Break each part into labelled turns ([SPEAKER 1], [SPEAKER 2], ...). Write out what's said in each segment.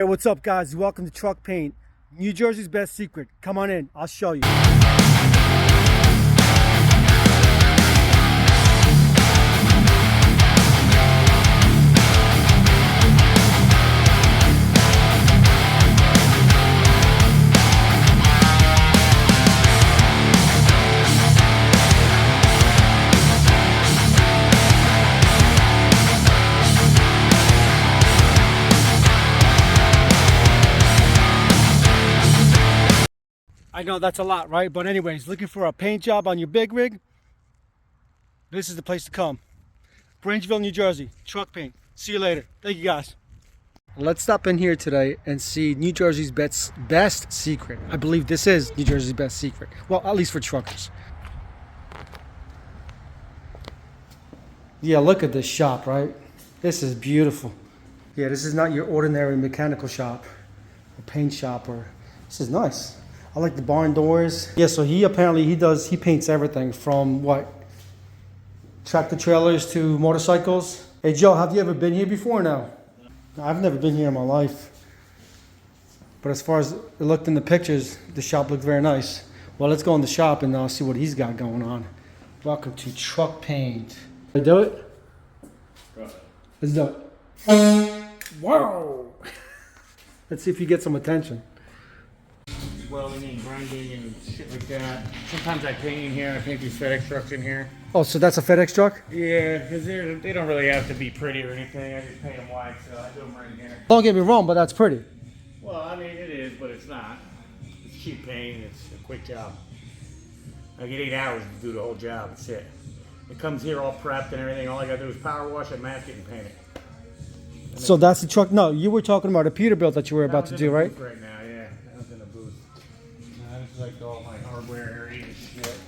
[SPEAKER 1] Hey, what's up, guys? Welcome to Truck Paint, New Jersey's best secret. Come on in, I'll show you. I know that's a lot, right? But anyways, looking for a paint job on your big rig? This is the place to come. Bridgeville, New Jersey, Truck Paint. See you later. Thank you, guys. Let's stop in here today and see New Jersey's best secret. I believe this is New Jersey's best secret. Well, at least for truckers. Yeah, look at this shop, right? This is beautiful. Yeah, this is not your ordinary mechanical shop or paint shop. This is nice. I like the barn doors. Yeah, so he paints everything from what? Tractor trailers to motorcycles. Hey Joe, have you ever been here before now? No, I've never been here in my life. But as far as it looked in the pictures, the shop looked very nice. Well, let's go in the shop and see what he's got going on. Welcome to Truck Paint. Can I do it? Go ahead. Let's do it. Whoa! Let's see if you get some attention.
[SPEAKER 2] Welding and grinding and shit like that. Sometimes I paint in here. I paint these FedEx trucks in here.
[SPEAKER 1] Oh, so that's a FedEx truck?
[SPEAKER 2] Yeah, because they don't really have to be pretty or anything. I just paint them white, so I do them right here.
[SPEAKER 1] Don't get me wrong, but that's pretty.
[SPEAKER 2] Well, I mean, it is, but it's not. It's cheap paint. It's a quick job. I get 8 hours to do the whole job. That's it. It comes here all prepped and everything. All I got to do is power wash it, mask it, and paint it.
[SPEAKER 1] So that's the truck? No, you were talking about a Peterbilt that you were about to do, right?
[SPEAKER 2] Right now, yeah. I was in the booth. This is like all my hardware area and shit.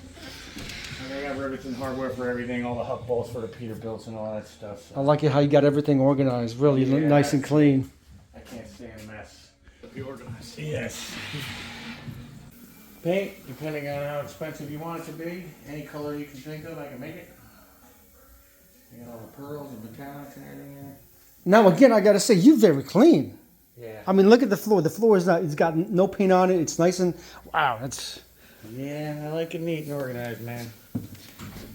[SPEAKER 2] And I got rivets and hardware for everything, all the hub bolts for the Peterbilts and all that stuff. So.
[SPEAKER 1] I like it how you got everything organized, really nice and clean.
[SPEAKER 2] I can't stand a mess. Be organized. Yes. Paint, depending on how expensive you want it to be, any color you can think of, I can make it. You got all the pearls and metallics and everything there.
[SPEAKER 1] Now again, I gotta say, you're very clean.
[SPEAKER 2] Yeah.
[SPEAKER 1] I mean, look at the floor. The floor is not, it's got no paint on it. It's nice and, wow, that's.
[SPEAKER 2] Yeah, I like it neat and organized, man.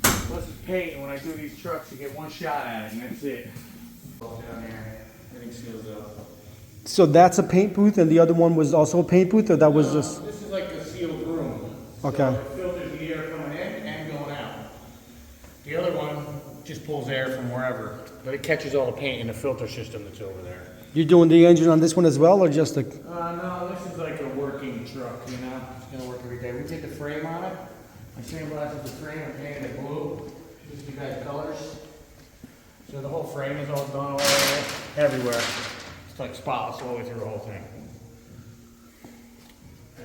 [SPEAKER 2] Plus it's paint, and when I do these trucks, you get one shot at it, and that's it. All down there, everything seals up.
[SPEAKER 1] So that's a paint booth, and the other one was also a paint booth, or that was just?
[SPEAKER 2] This is like a sealed room.
[SPEAKER 1] Okay.
[SPEAKER 2] So it filters the air coming in and going out. The other one just pulls air from wherever, but it catches all the paint in the filter system that's over there.
[SPEAKER 1] You're doing the engine on this one as well, or just the?
[SPEAKER 2] No, this is like a working truck, you know? It's gonna work every day. We did the frame on it. I sandblasted the frame and painted it blue. Just you guys colors. So the whole frame is all done all over, everywhere. It's like spotless all the way through the whole thing.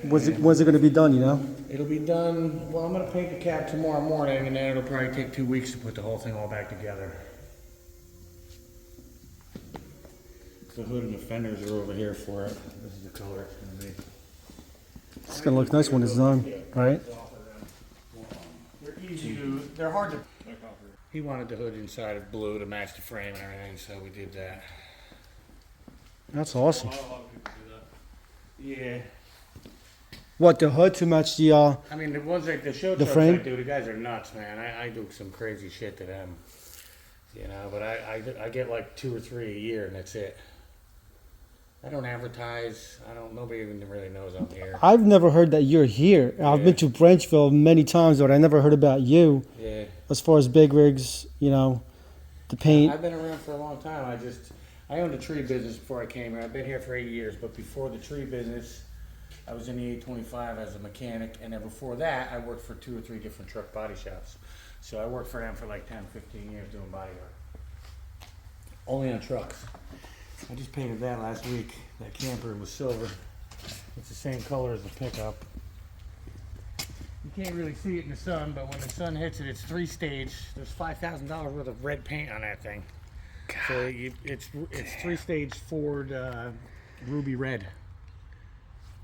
[SPEAKER 1] When's it going to be done, you know?
[SPEAKER 2] It'll be done, well, I'm gonna paint the cab tomorrow morning, and then it'll probably take 2 weeks to put the whole thing all back together. The hood and the fenders are over here for it. This is the color it's gonna be.
[SPEAKER 1] It's going to look nice when it's done, right?
[SPEAKER 2] They're easy to, they're hard to. He wanted the hood inside of blue to match the frame and everything, so we did that.
[SPEAKER 1] That's awesome.
[SPEAKER 2] Yeah.
[SPEAKER 1] What, the hood to match the,
[SPEAKER 2] I mean, the ones like the show
[SPEAKER 1] The
[SPEAKER 2] trucks
[SPEAKER 1] frame?
[SPEAKER 2] I do, the guys are nuts, man. I do some crazy shit to them. You know, but I get like 2 or 3 a year, and that's it. I don't advertise. Nobody even really knows I'm here.
[SPEAKER 1] I've never heard that you're here. I've been to Bridgeville many times, but I never heard about you.
[SPEAKER 2] Yeah.
[SPEAKER 1] As far as big rigs, you know, the paint.
[SPEAKER 2] I've been around for a long time. I owned a tree business before I came here. I've been here for 8 years, but before the tree business, I was in the 825 as a mechanic, and then before that, I worked for 2 or 3 different truck body shops. So I worked for them for like 10, 15 years doing body work. Only on trucks. I just painted that last week. That camper was silver. It's the same color as the pickup. You can't really see it in the sun, but when the sun hits it, it's 3-stage. There's $5,000 worth of red paint on that thing. God. So it's 3-stage Ford ruby red.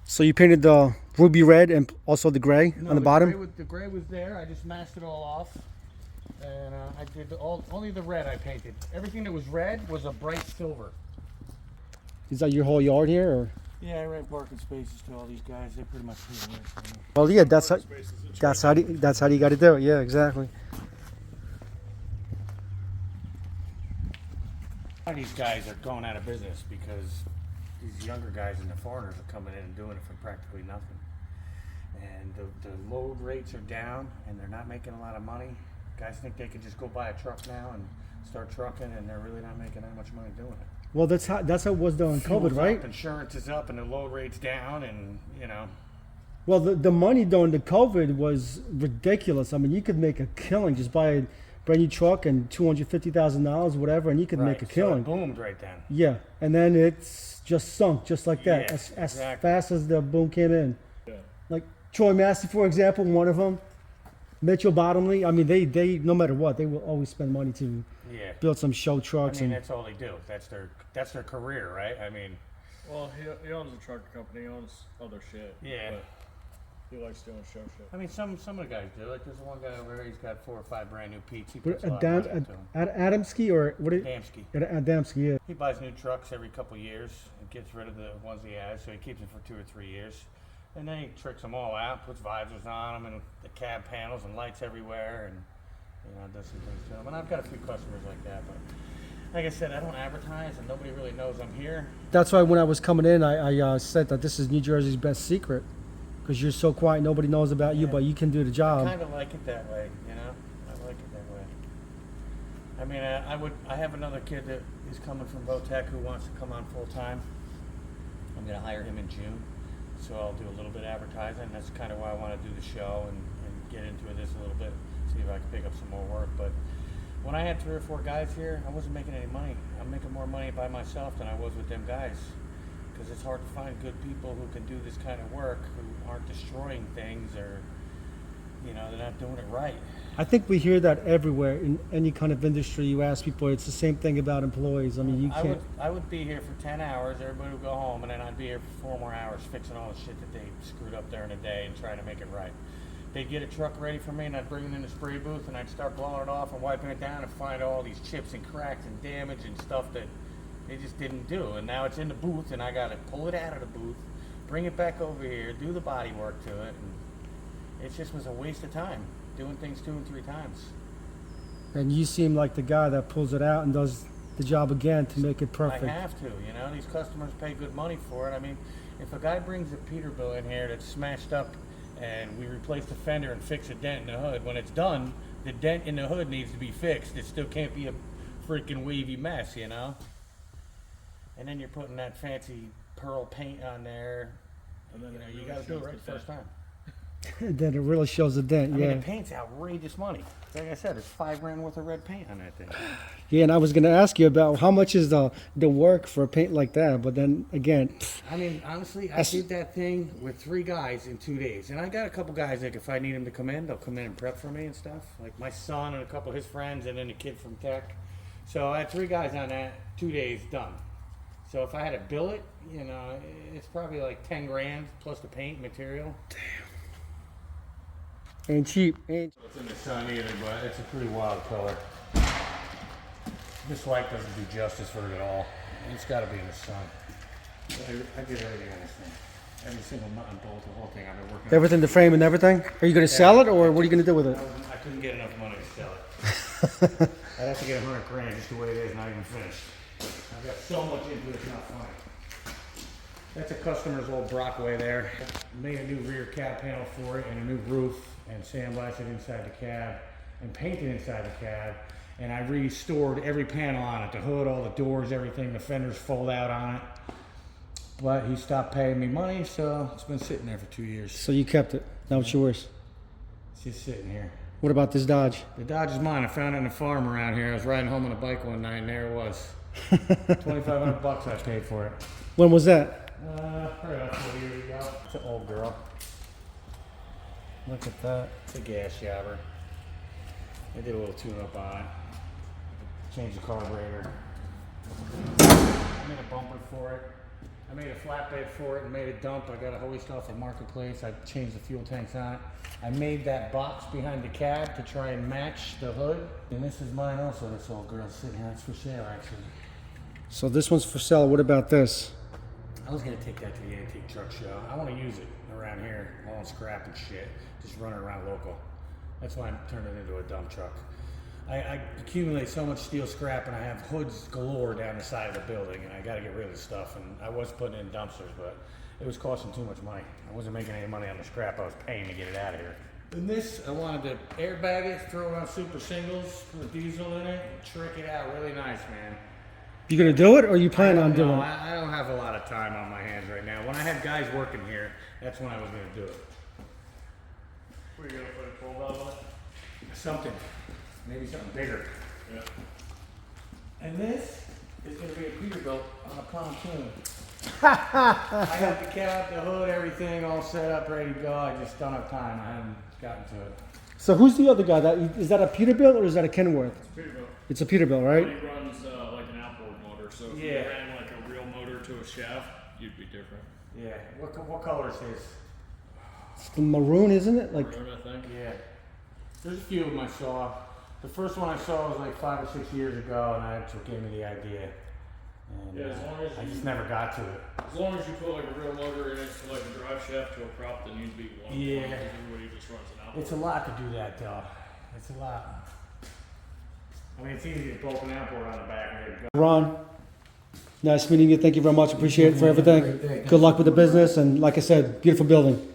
[SPEAKER 1] So you painted the ruby red and also the gray on the bottom?
[SPEAKER 2] The gray was there. I just masked it all off. And I did only the red I painted. Everything that was red was a bright silver.
[SPEAKER 1] Is that your whole yard here, or?
[SPEAKER 2] Yeah, I rent parking spaces to all these guys. They pretty much pay me for me.
[SPEAKER 1] Well, yeah, that's how you got to do it. Yeah, exactly.
[SPEAKER 2] A lot of these guys are going out of business because these younger guys and the foreigners are coming in and doing it for practically nothing. And the load rates are down, and they're not making a lot of money. Guys think they can just go buy a truck now and start trucking, and they're really not making that much money doing it.
[SPEAKER 1] Well, that's how it was during COVID,
[SPEAKER 2] Fuel's
[SPEAKER 1] right?
[SPEAKER 2] Up, insurance is up, and the load rate's down, and you know.
[SPEAKER 1] Well, the money during the COVID was ridiculous. I mean, you could make a killing, just buy a brand new truck and $250,000, whatever, and you could make a
[SPEAKER 2] So
[SPEAKER 1] killing.
[SPEAKER 2] it boomed right then.
[SPEAKER 1] Yeah, and then it's just sunk, just like that,
[SPEAKER 2] Yeah,
[SPEAKER 1] as
[SPEAKER 2] exactly.
[SPEAKER 1] fast as the boom came in.
[SPEAKER 3] Yeah.
[SPEAKER 1] Like Troy Massey, for example, one of them. Mitchell Bottomley. I mean, they no matter what, they will always spend money to
[SPEAKER 2] Yeah.
[SPEAKER 1] build some show
[SPEAKER 2] I
[SPEAKER 1] trucks.
[SPEAKER 2] mean,
[SPEAKER 1] And
[SPEAKER 2] that's all they do. That's their career, right? I mean,
[SPEAKER 3] Well, he owns a truck company. He owns other shit.
[SPEAKER 2] Yeah.
[SPEAKER 3] But he likes doing show shit.
[SPEAKER 2] I mean, some of the guys do. Like, there's one guy over there. He's got 4 or 5 brand new Pete's. He
[SPEAKER 1] What,
[SPEAKER 2] puts a lot of money into them.
[SPEAKER 1] Adamski or what?
[SPEAKER 2] Damsky.
[SPEAKER 1] Adamski, yeah.
[SPEAKER 2] He buys new trucks every couple years and gets rid of the ones he has, so he keeps them for 2 or 3 years. And then he tricks them all out, puts visors on them and the cab panels and lights everywhere, and does some things to them. And I've got a few customers like that, but like I said, I don't advertise, and nobody really knows I'm here.
[SPEAKER 1] That's why when I was coming in, I said that this is New Jersey's best secret, because you're so quiet, nobody knows about you,
[SPEAKER 2] Yeah.
[SPEAKER 1] but you can do the
[SPEAKER 2] I
[SPEAKER 1] job.
[SPEAKER 2] kind of like it that way, I like it that way. I mean, I have another kid that is coming from Votech who wants to come on full time. I'm going to hire him in June, so I'll do a little bit of advertising. That's kind of why I want to do the show and get into this a little bit, see if I can pick up some more work. But when I had 3 or 4 guys here, I wasn't making any money. I'm making more money by myself than I was with them guys, because it's hard to find good people who can do this kind of work, who aren't destroying things, or they're not doing it right.
[SPEAKER 1] I think we hear that everywhere in any kind of industry. You ask people, it's the same thing about employees. I mean, you can't.
[SPEAKER 2] I would be here for 10 hours, everybody would go home, and then I'd be here for 4 more hours fixing all the shit that they screwed up during the day and trying to make it right. They'd get a truck ready for me, and I'd bring it in the spray booth, and I'd start blowing it off and wiping it down and find all these chips and cracks and damage and stuff that they just didn't do. And now it's in the booth, and I got to pull it out of the booth, bring it back over here, do the body work to it, and it just was a waste of time doing things 2 and 3 times.
[SPEAKER 1] And you seem like the guy that pulls it out and does the job again to make it perfect.
[SPEAKER 2] I have to, these customers pay good money for it. I mean, if a guy brings a Peterbilt in here that's smashed up and we replace the fender and fix a dent in the hood, when it's done, the dent in the hood needs to be fixed. It still can't be a freaking wavy mess, And then you're putting that fancy pearl paint on there.
[SPEAKER 3] And then
[SPEAKER 2] You got to do it right the first time.
[SPEAKER 1] Then it really shows the dent.
[SPEAKER 2] I
[SPEAKER 1] Yeah.
[SPEAKER 2] mean, the paint's outrageous money. Like I said, it's $5,000 worth of red paint on that thing.
[SPEAKER 1] Yeah, and I was gonna ask you about how much is the work for a paint like that, but then again,
[SPEAKER 2] I mean, honestly, I did that thing with 3 guys in 2 days. And I got a couple guys, like, if I need them to come in, they'll come in and prep for me and stuff. Like my son and a couple of his friends, and then a kid from Tech. So I had 3 guys on that, 2 days done. So if I had to bill it, it's probably like 10 grand plus the paint material.
[SPEAKER 1] ain't cheap. Ain't.
[SPEAKER 2] It's in the sun either, but it's a pretty wild color. This white doesn't do justice for it at all. It's got to be in the sun. I did everything on this thing. Every single nut and bolt, the whole thing. I've been working on
[SPEAKER 1] Everything, the frame and everything. Are you gonna sell it, or what are you gonna do with it?
[SPEAKER 2] I couldn't get enough money to sell it. I'd have to get 100 grand just the way it is, not even finished. I've got so much into it, it's not funny. That's a customer's old Brockway there. Made a new rear cab panel for it and a new roof, and sandblasted inside the cab and painted inside the cab. And I restored every panel on it, the hood, all the doors, everything. The fenders fold out on it. But he stopped paying me money, so it's been sitting there for 2 years.
[SPEAKER 1] So you kept it. Now it's yours.
[SPEAKER 2] It's just sitting here.
[SPEAKER 1] What about this Dodge?
[SPEAKER 2] The Dodge is mine. I found it in a farm around here. I was riding home on a bike one night, and there it was. $2,500 I paid for it.
[SPEAKER 1] When was that?
[SPEAKER 2] Probably about 4 years ago. It's an old girl.
[SPEAKER 1] Look at that.
[SPEAKER 2] It's a gas jobber. I did a little tune-up on it. Changed the carburetor. I made a bumper for it. I made a flatbed for it and made a dump. I got a hoist off of Marketplace. I changed the fuel tanks on it. I made that box behind the cab to try and match the hood. And this is mine also, this old girl sitting here. It's for sale, actually.
[SPEAKER 1] So this one's for sale. What about this?
[SPEAKER 2] I was gonna take that to the antique truck show. I want to use it around here, all scrap and shit. Just run it around local. That's why I turned it into a dump truck. I accumulate so much steel scrap, and I have hoods galore down the side of the building, and I got to get rid of the stuff. And I was putting it in dumpsters, but it was costing too much money. I wasn't making any money on the scrap I was paying to get it out of here. And this, I wanted to airbag it, throw it on super singles, put a diesel in it, and trick it out really nice, man.
[SPEAKER 1] You gonna do it, or you plan on doing
[SPEAKER 2] No,
[SPEAKER 1] it?
[SPEAKER 2] I don't have a lot of time on my hands right now. When I had guys working here, that's when I was gonna do it.
[SPEAKER 3] Were you gonna put a 12 valve on it?
[SPEAKER 2] Something, maybe something bigger.
[SPEAKER 3] Yeah.
[SPEAKER 2] And this is gonna be a Peterbilt on a pontoon. I got the cab, the hood, everything all set up, ready to go. I just don't have time. I haven't gotten to it.
[SPEAKER 1] So who's the other guy? Is that a Peterbilt or is that a Kenworth?
[SPEAKER 3] Peterbilt.
[SPEAKER 1] It's a Peterbilt, right?
[SPEAKER 3] He runs like an outboard motor, so if
[SPEAKER 2] Yeah.
[SPEAKER 3] you ran like a real motor to a shaft, you'd be different.
[SPEAKER 2] Yeah. What color is his?
[SPEAKER 1] It's the maroon, isn't it? Like,
[SPEAKER 3] Maroon, I think.
[SPEAKER 2] Yeah. There's a few of them I saw. The first one I saw was like 5 or 6 years ago, and that's what gave me the idea. And
[SPEAKER 3] Yeah, as long as
[SPEAKER 2] I
[SPEAKER 3] you-
[SPEAKER 2] just never got to it.
[SPEAKER 3] As long as you put like a real motor in it, so like a drive shaft to a prop, then you'd be one.
[SPEAKER 2] Yeah.
[SPEAKER 3] Everybody just runs an outboard.
[SPEAKER 2] It's a lot to do that, though. It's a lot. I mean, it's easy to bolt an outboard on the back and there you go.
[SPEAKER 1] Ron, nice meeting you. Thank you very much. Appreciate it for everything. Good luck with the business, and like I said, beautiful building.